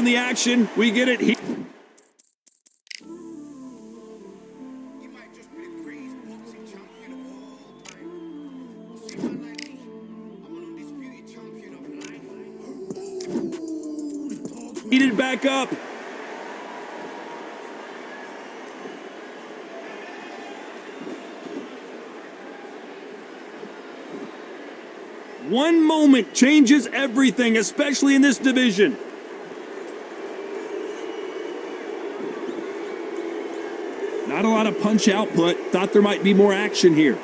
the action. We get it here. Heated back up. One moment changes everything, especially in this division. Not a lot of punch output. Thought there might be more action here.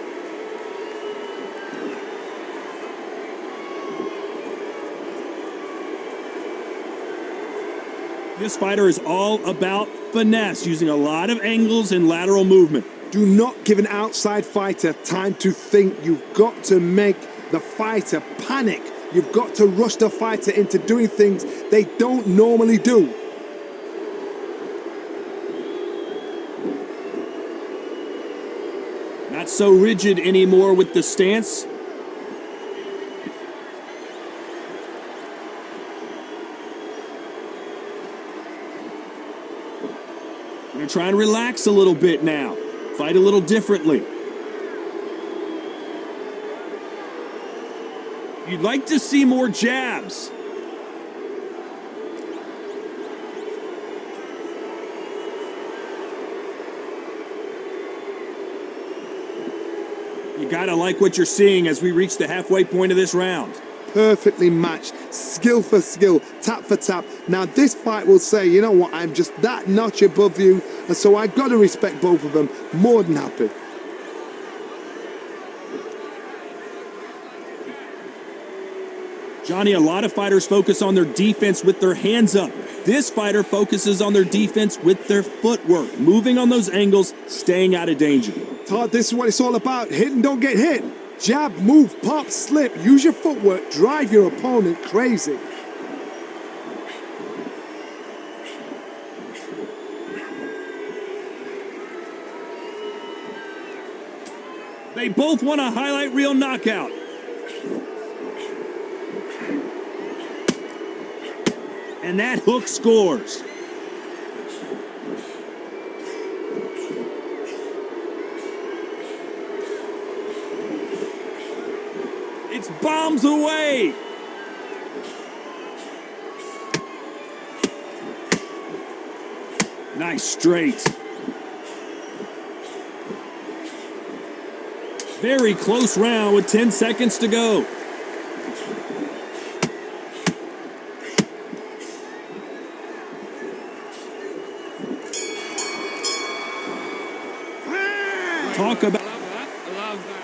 This fighter is all about finesse, using a lot of angles and lateral movement. Do not give an outside fighter time to think. You've got to make the fighter panic. You've got to rush the fighter into doing things they don't normally do. Not so rigid anymore with the stance. Gonna try and relax a little bit now. Fight a little differently. You'd like to see more jabs. You gotta like what you're seeing as we reach the halfway point of this round. Perfectly matched, skill for skill, tap for tap. Now this fight will say, you know what, I'm just that notch above you, and so I got to respect both of them. More than happy. Johnny, a lot of fighters focus on their defense with their hands up. This fighter focuses on their defense with their footwork, moving on those angles, staying out of danger. Todd, this is what it's all about. Hit and don't get hit. Jab, move, pop, slip. Use your footwork. Drive your opponent crazy. They both want a highlight reel knockout. And that hook scores. It's bombs away. Nice straight. Very close round with 10 seconds to go. Talk about. I love that.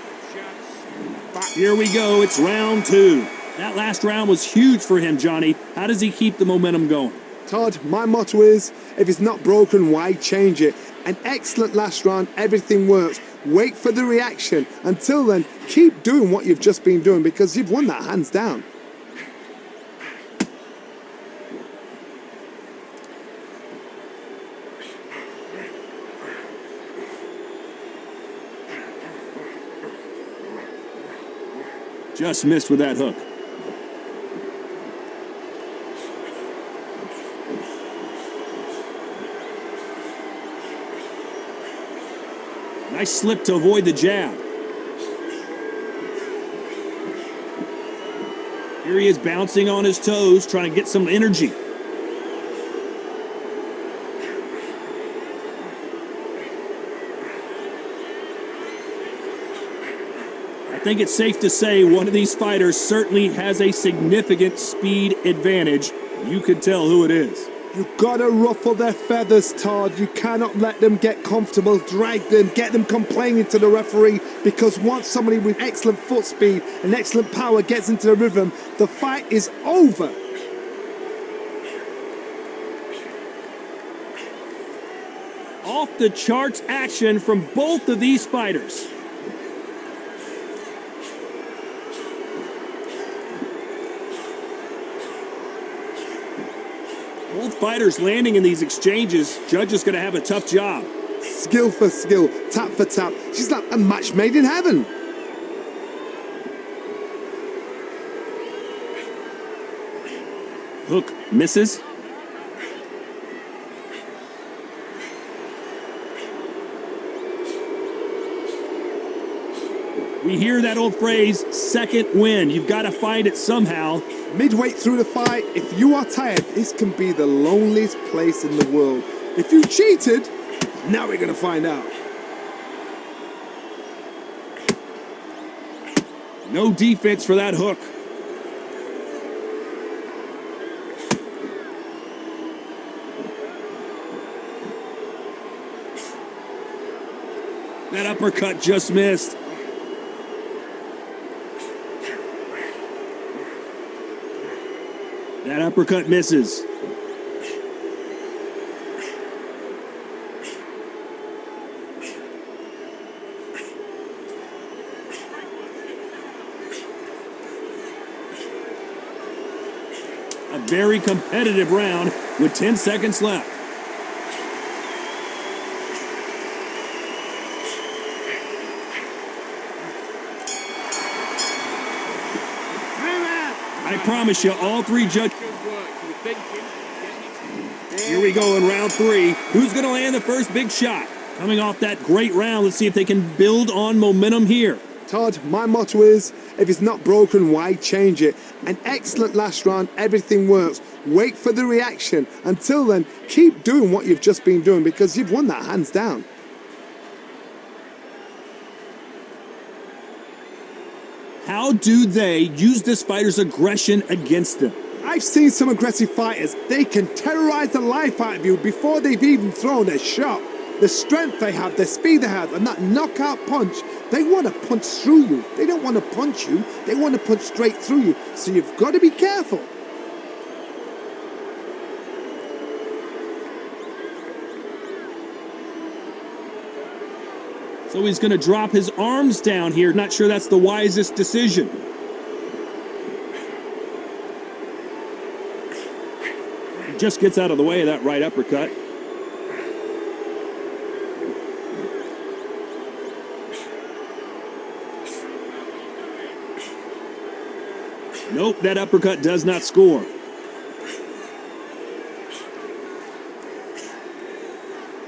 Here we go. It's round two. That last round was huge for him, Johnny. How does he keep the momentum going? Todd, my motto is, if it's not broken, why change it? An excellent last round, everything works. Wait for the reaction. Until then, keep doing what you've just been doing because you've won that hands down. Just missed with that hook. Nice slip to avoid the jab. Here he is bouncing on his toes, trying to get some energy. I think it's safe to say one of these fighters certainly has a significant speed advantage. You can tell who it is. You've got to ruffle their feathers, Todd. You cannot let them get comfortable, drag them, get them complaining to the referee, because once somebody with excellent foot speed and excellent power gets into the rhythm, the fight is over. Off the charts action from both of these fighters. Both fighters landing in these exchanges. Judge is going to have a tough job. Skill for skill, tap for tap. She's like a match made in heaven. Hook misses. We hear that old phrase, second wind. You've got to find it somehow. Midway through the fight, if you are tired, this can be the loneliest place in the world. If you cheated, now we're going to find out. No defense for that hook. That uppercut just missed. That uppercut misses. A very competitive round with 10 seconds left. I promise you, all three judges. Here we go in round 3. Who's going to land the first big shot? Coming off that great round, let's see if they can build on momentum here. Todd, my motto is, if it's not broken, why change it? An excellent last round, everything works. Wait for the reaction. Until then, keep doing what you've just been doing because you've won that hands down. How do they use this fighter's aggression against them? I've seen some aggressive fighters. They can terrorize the life out of you before they've even thrown a shot. The strength they have, the speed they have, and that knockout punch, they want to punch through you. They don't want to punch you. They want to punch straight through you. So you've got to be careful. So he's going to drop his arms down here. Not sure that's the wisest decision. He just gets out of the way of that right uppercut. Nope, that uppercut does not score.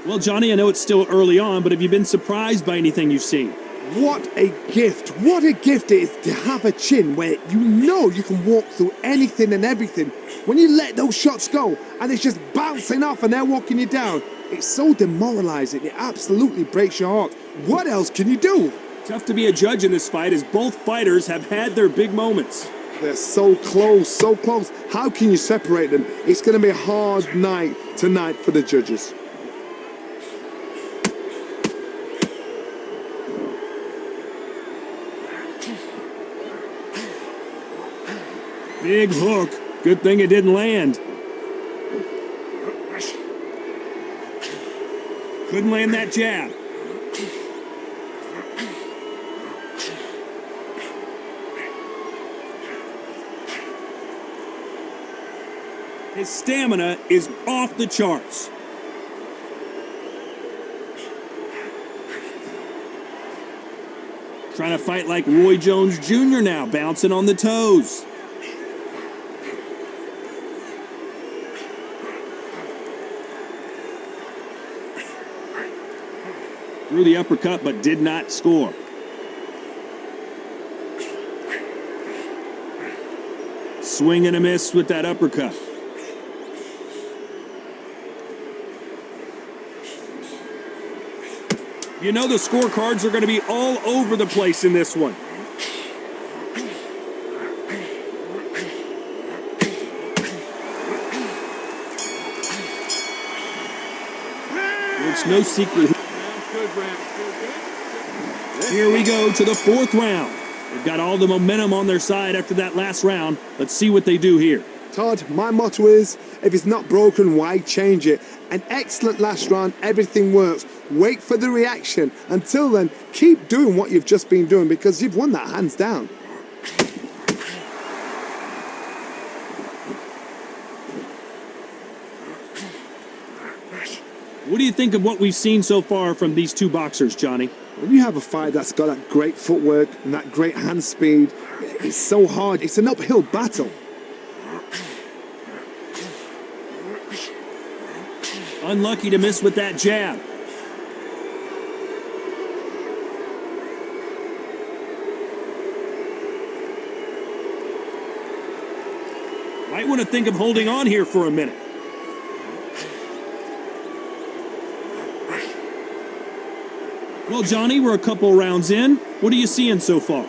Well, Johnny, I know it's still early on, but have you been surprised by anything you've seen? What a gift. What a gift it is to have a chin where you know you can walk through anything and everything. When you let those shots go and it's just bouncing off and they're walking you down, it's so demoralizing. It absolutely breaks your heart. What else can you do? Tough to be a judge in this fight as both fighters have had their big moments. They're so close, so close. How can you separate them? It's going to be a hard night tonight for the judges. Big hook. Good thing it didn't land. Couldn't land that jab. His stamina is off the charts. Trying to fight like Roy Jones Jr. now, bouncing on the toes. Threw the uppercut, but did not score. Swing and a miss with that uppercut. You know the scorecards are going to be all over the place in this one. It's no secret. Here we go to the 4th round. They've got all the momentum on their side after that last round. Let's see what they do here. Todd, my motto is, if it's not broken, why change it? An excellent last round, everything works. Wait for the reaction. Until then, keep doing what you've just been doing because you've won that hands down. What do you think of what we've seen so far from these two boxers, Johnny? When you have a fight that's got that great footwork and that great hand speed, it's so hard. It's an uphill battle. Unlucky to miss with that jab. Might want to think of holding on here for a minute. Well, Johnny, we're a couple rounds in. What are you seeing so far?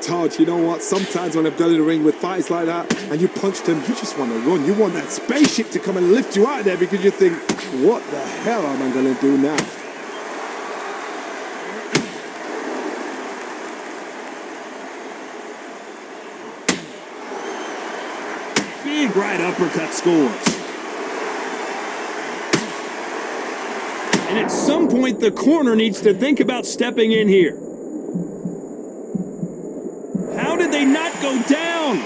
Todd, you know what? Sometimes when I've done in the ring with fights like that and you punch them, you just want to run. You want that spaceship to come and lift you out of there because you think, what the hell am I going to do now? Big right uppercut scores. And at some point, the corner needs to think about stepping in here. How did they not go down?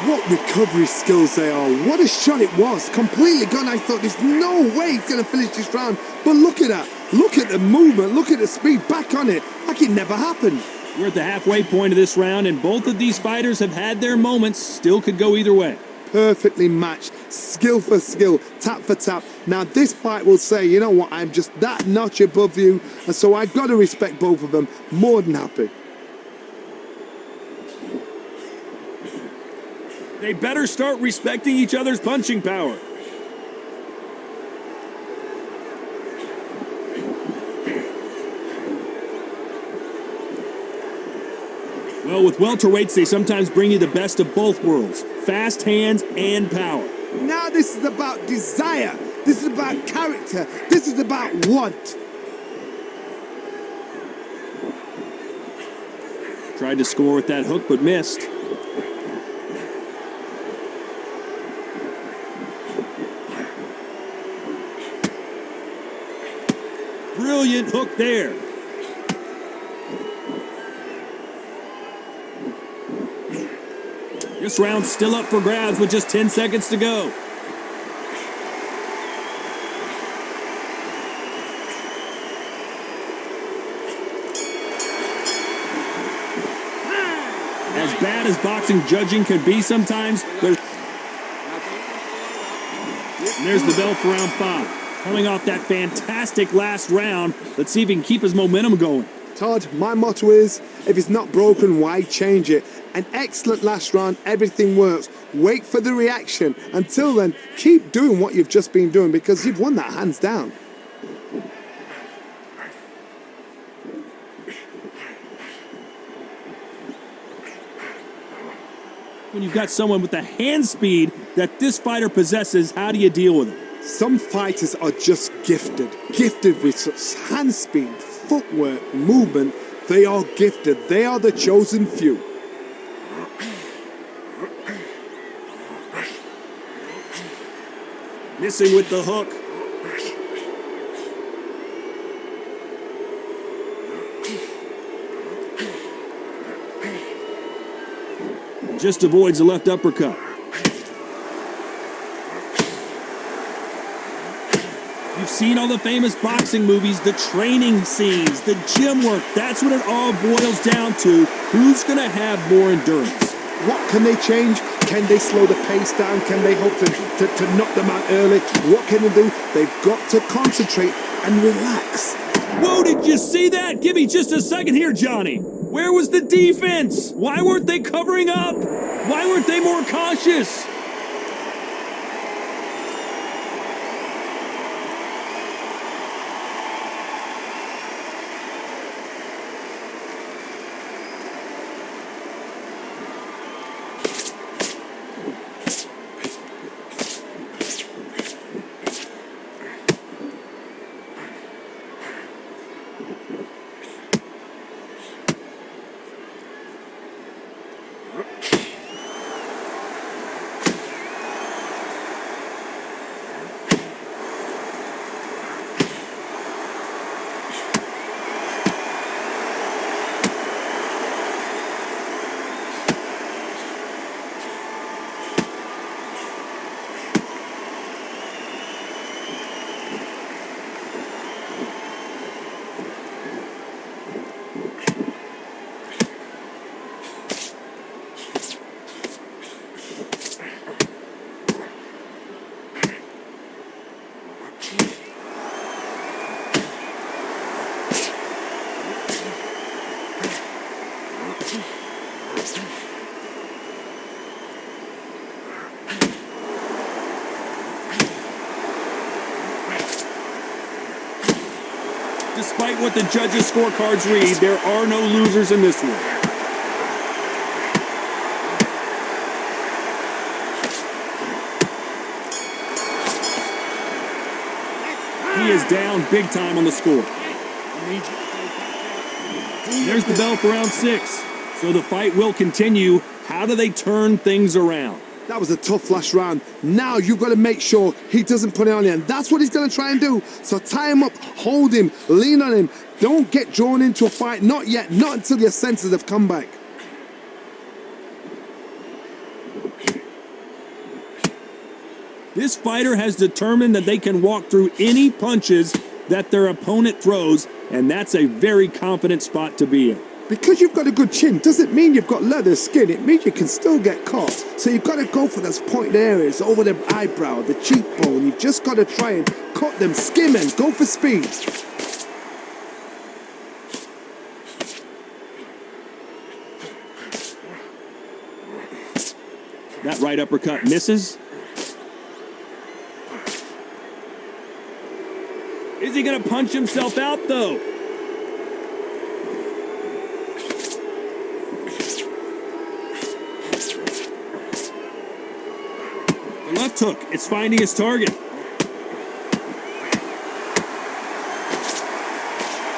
What recovery skills they are. What a shot it was. Completely gone. I thought there's no way he's going to finish this round. But look at that. Look at the movement. Look at the speed. Back on it. Like it never happened. We're at the halfway point of this round, and both of these fighters have had their moments. Still could go either way. Perfectly matched, skill for skill, tap for tap. Now this fight will say, you know what, I'm just that notch above you, and so I've got to respect both of them. More than happy. They better start respecting each other's punching power. Well, with welterweights, they sometimes bring you the best of both worlds. Fast hands and power. Now this is about desire. This is about character. This is about want. Tried to score with that hook, but missed. Brilliant hook there. This round's still up for grabs with just 10 seconds to go. As bad as boxing judging can be sometimes, there's the bell for round 5. Coming off that fantastic last round, let's see if he can keep his momentum going. Todd, my motto is, if it's not broken, why change it? An excellent last round, everything works. Wait for the reaction. Until then, keep doing what you've just been doing because you've won that hands down. When you've got someone with the hand speed that this fighter possesses, how do you deal with it? Some fighters are just gifted. Gifted with such hand speed, footwork, movement. They are gifted. They are the chosen few. Missing with the hook. Just avoids a left uppercut. You've seen all the famous boxing movies, the training scenes, the gym work. That's what it all boils down to. Who's going to have more endurance? What can they change? Can they slow the pace down? Can they hope to knock them out early? What can they do? They've got to concentrate and relax. Whoa, did you see that? Give me just a second here, Johnny. Where was the defense? Why weren't they covering up? Why weren't they more cautious? Despite what the judges' scorecards read, there are no losers in this one. He is down big time on the score. There's the bell for round 6. So the fight will continue. How do they turn things around? That was a tough last round. Now you've got to make sure he doesn't put it on you. And that's what he's going to try and do. So tie him up, hold him, lean on him. Don't get drawn into a fight. Not yet. Not until your senses have come back. This fighter has determined that they can walk through any punches that their opponent throws, and that's a very confident spot to be in. Because you've got a good chin doesn't mean you've got leather skin. It means you can still get caught. So you've got to go for those pointed areas over the eyebrow, the cheekbone. You've just got to try and cut them, skim and go for speed. That right uppercut misses. Is he going to punch himself out, though? The left hook, it's finding his target.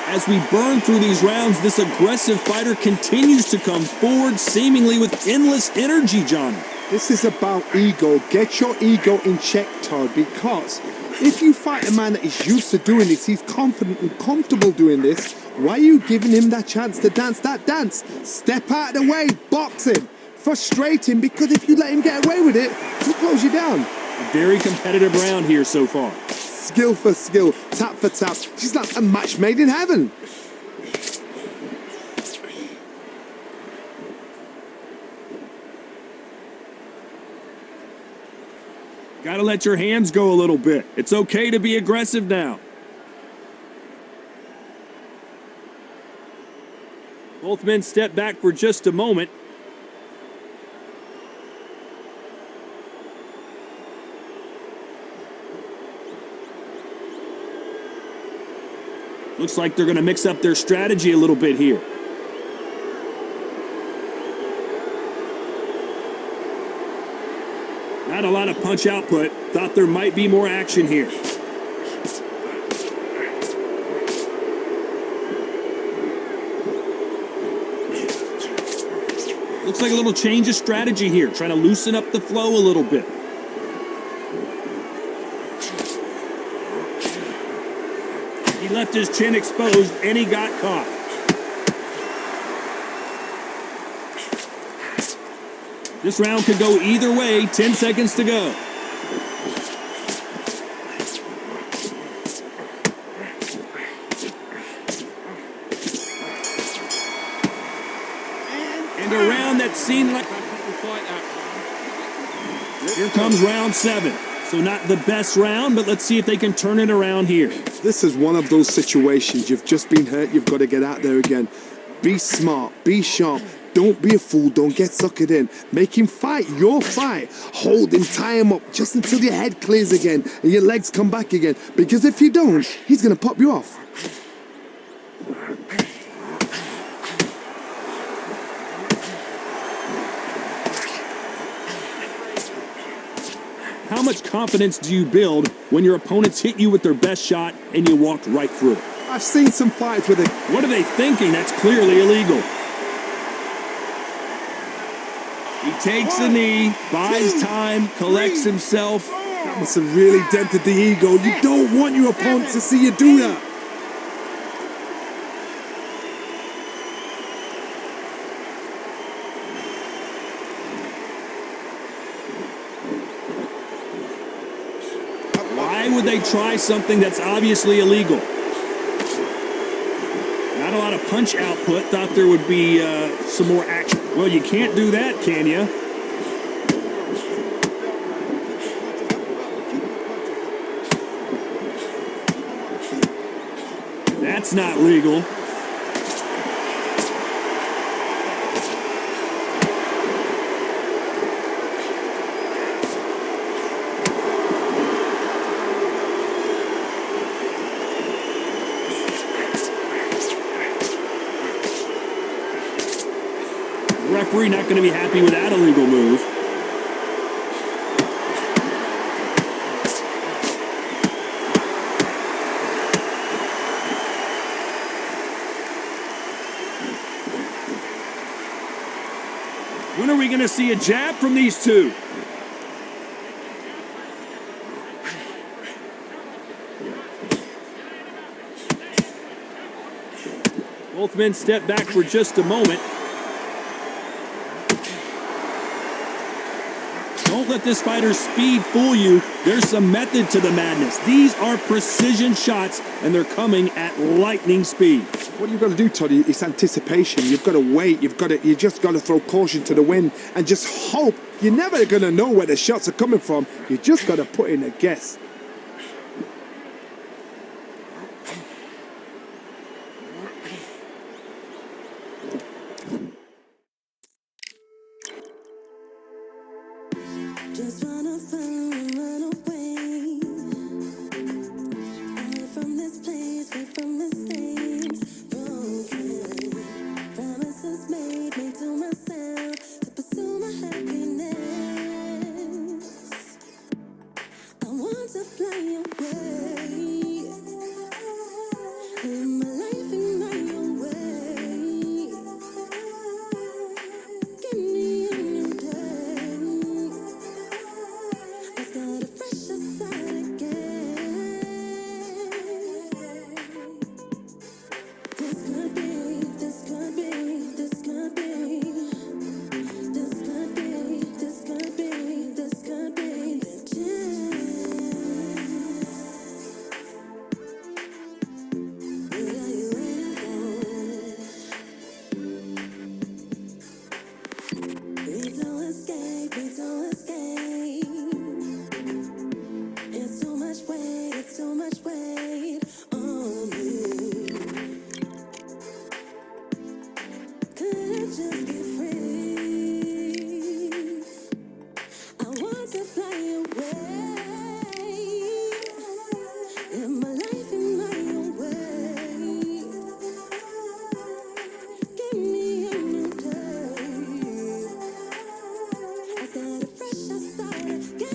As we burn through these rounds, this aggressive fighter continues to come forward, seemingly with endless energy, Johnny. This is about ego. Get your ego in check, Todd, because if you fight a man that is used to doing this, he's confident and comfortable doing this, why are you giving him that chance to dance that dance? Step out of the way, box him, frustrate him, because if you let him get away with it, he'll close you down. A very competitive round here so far. Skill for skill, tap for tap. She's like a match made in heaven. Gotta let your hands go a little bit. It's okay to be aggressive now. Both men step back for just a moment. Looks like they're gonna mix up their strategy a little bit here. Not a lot of punch output. Thought there might be more action here. Looks like a little change of strategy here, trying to loosen up the flow a little bit. He left his chin exposed and he got caught. This round could go either way. 10 seconds to go. And a round that seemed like... Here comes round 7. So not the best round, but let's see if they can turn it around here. This is one of those situations. You've just been hurt. You've got to get out there again. Be smart. Be sharp. Don't be a fool. Don't get suckered in. Make him fight your fight. Hold him, tie him up just until your head clears again and your legs come back again. Because if you don't, he's going to pop you off. How much confidence do you build when your opponents hit you with their best shot and you walked right through it? I've seen some fights with it. What are they thinking? That's clearly illegal. He takes a knee, buys time, collects himself. That must have really dented the ego. You don't want your opponent to see you do that. Why would they try something that's obviously illegal? Not a lot of punch output. Thought there would be some more action. Well, you can't do that, can you? That's not legal. referee not going to be happy with that illegal move. When are we going to see a jab from these two? Both men step back for just a moment. Don't let this fighter's speed fool you. There's some method to the madness. These are precision shots, and they're coming at lightning speed. What you've got to do, Toddy, is anticipation. You've got to wait. You just got to throw caution to the wind and just hope. You're never going to know where the shots are coming from. You just got to put in a guess. Just wanna run away. Out from this place, away from the stains. Broken promises made me to myself to pursue my happiness. I want to fly away. Live my life in my own way. Give me a new day. I start a fresh start again. This could be, this could be, this could be. This could be, this could be, this could be the chance. What are you waiting for? Please don't escape, please don't escape. It's too much weight, it's too much weight on me. Could I just be free? I want to fly away. Live my life in my own way. Give me a new day. I start a fresh start again.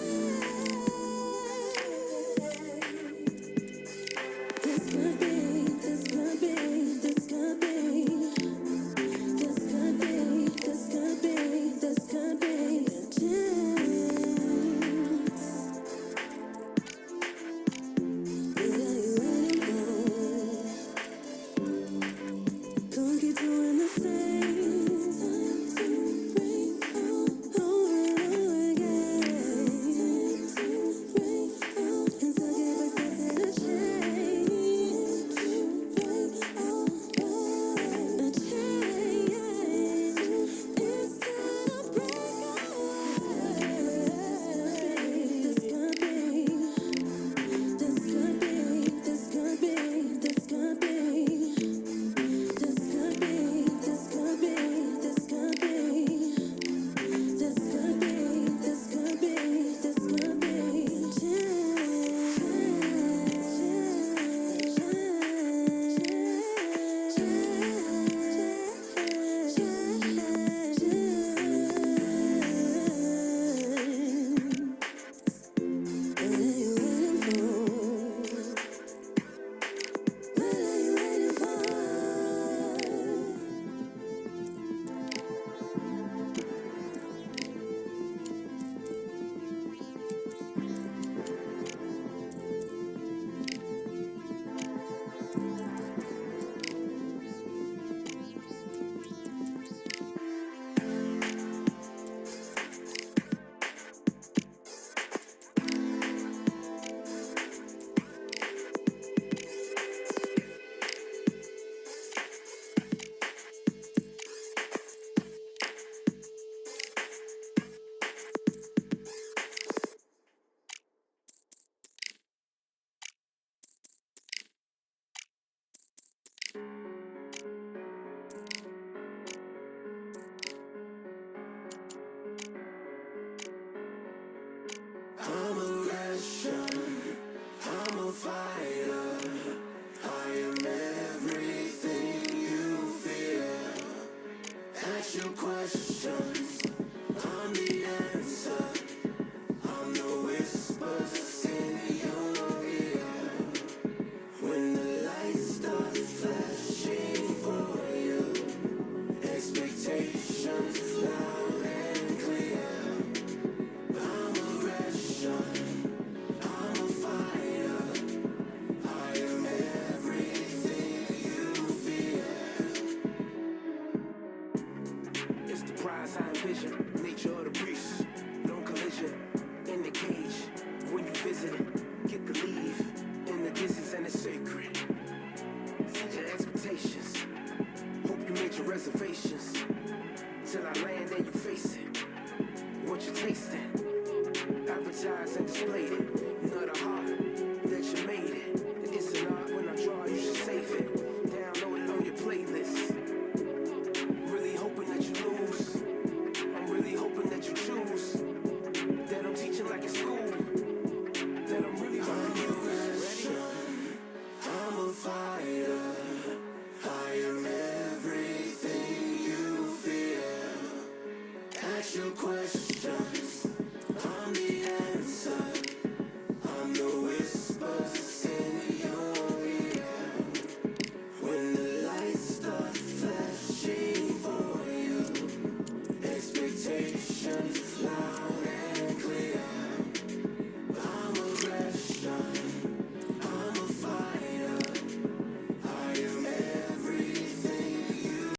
is sacred.